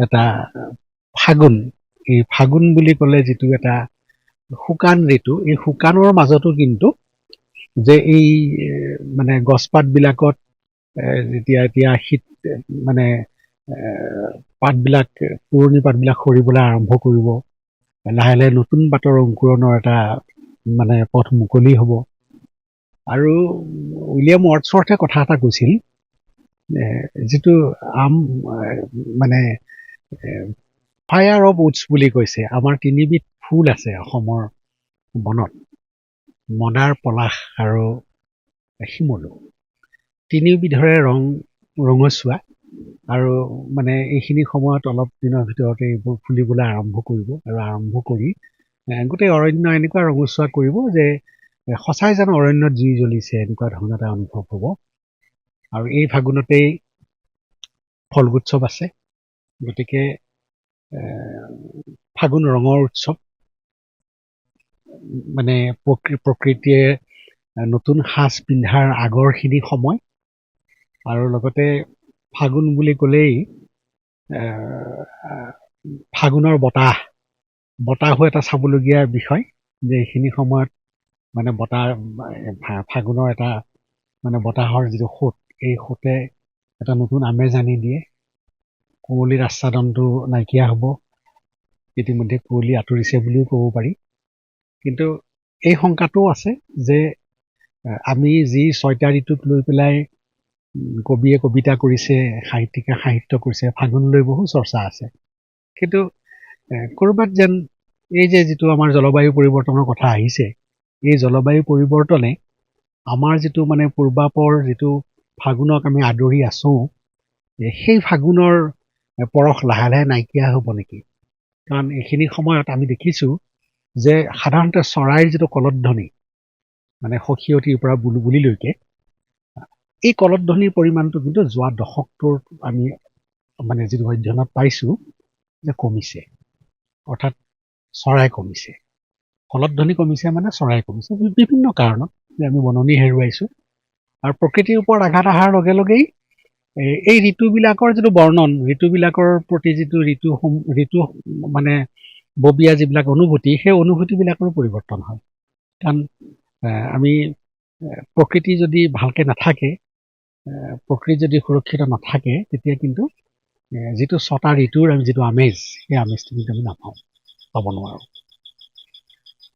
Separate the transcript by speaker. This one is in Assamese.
Speaker 1: এটা ফাগুন, এই ফাগুন বুলি ক'লে যিটো এটা শুকান ঋতু, এই শুকানৰ মাজতো কিন্তু যে এই মানে গছপাতবিলাকত যেতিয়া এতিয়া শীত মানে পাতবিলাক, পুৰণি পাতবিলাক সৰিবলৈ আৰম্ভ কৰিব, লাহে লাহে নতুন পাতৰ অংকুৰণৰ এটা মানে পথ মুকলি হ'ব। আৰু উইলিয়াম ৱৰ্ডছৱৰ্থে কথা এটা কৈছিল, যিটো মানে ফায়াৰ অফ উডছ বুলি কৈছে। আমাৰ তিনিবিধ ফুল আছে অসমৰ বনত, মদাৰ, পলাশ আৰু শিমলু। তিনিওবিধৰে ৰঙচুৱা, আৰু মানে এইখিনি সময়ত অলপ দিনৰ ভিতৰতে এইবোৰ ফুলিবলৈ আৰম্ভ কৰিব, আৰু আৰম্ভ কৰি গোটেই অৰণ্য এনেকুৱা ৰঙচুৱা কৰিব যে সঁচাই যেন অৰণ্যত জুই জ্বলিছে, এনেকুৱা ধৰণৰ এটা অনুভৱ হ'ব। আৰু এই ফাগুনতেই ফল্গোৎসৱ আছে, গতিকে ফাগুন ৰঙৰ উৎসৱ। মানে প্ৰকৃতিয়ে নতুন সাজ পিন্ধাৰ আগৰখিনি সময়, আৰু লগতে ফাগুন বুলি ক'লেই ফাগুনৰ বতাহো এটা চাবলগীয়া বিষয়, যে এইখিনি সময়ত মানে ফাগুনৰ এটা মানে বতাহৰ যিটো সোঁত, এই সোঁতে এটা নতুন আমেজ আনি দিয়ে। কুঁৱলীৰ আচ্ছাদনটো নাইকিয়া হ'ব, ইতিমধ্যে কুঁৱলী আঁতৰিছে বুলিও ক'ব পাৰি। কিন্তু এই শংকাটোও আছে যে আমি যি 6টা ঋতুক লৈ পেলাই কবিয়ে কবিতা কৰিছে, সাহিত্যিকে সাহিত্য কৰিছে, ফাগুনলৈ বহু চৰ্চা আছে। কিন্তু ক'ৰবাত যেন এই যে যিটো আমাৰ জলবায়ু পৰিৱৰ্তনৰ কথা আহিছে, এই জলবায়ু পৰিৱৰ্তনে আমাৰ যিটো মানে পূৰ্বাপৰ যিটো ফাগুনক আমি আদৰি আছোঁ, সেই ফাগুনৰ পৰশ লাহে লাহে নাইকিয়া হ'ব নেকি? কাৰণ এইখিনি সময়ত আমি দেখিছোঁ যে সাধাৰণতে চৰাইৰ যিটো কলধ্বনি, মানে সখীয়তিৰ পৰা বুলবুলিলৈকে, এই কলধ্বনিৰ পৰিমাণটো কিন্তু যোৱা দশকটোৰ আমি মানে যিটো অধ্যয়নত পাইছোঁ যে কমিছে। অৰ্থাৎ চৰাই কমিছে, কলধ্বনি কমিছে, মানে চৰাই কমিছে, বিভিন্ন কাৰণত যে আমি বননি হেৰুৱাইছোঁ। আৰু প্ৰকৃতিৰ ওপৰত আঘাত অহাৰ লগে লগেই এই ঋতুবিলাকৰ যিটো বৰ্ণন, ঋতুবিলাকৰ প্ৰতি যিটো ঋতু মানে ববীয়া যিবিলাক অনুভূতি, সেই অনুভূতিবিলাকৰো পৰিৱৰ্তন হয়। কাৰণ আমি প্ৰকৃতি যদি ভালকৈ নাথাকে, প্ৰকৃতি যদি সুৰক্ষিত নাথাকে, তেতিয়া কিন্তু যিটো 6টা ঋতুৰ আমি যিটো আমেজ, সেই আমেজটো কিন্তু আমি পাব নোৱাৰোঁ।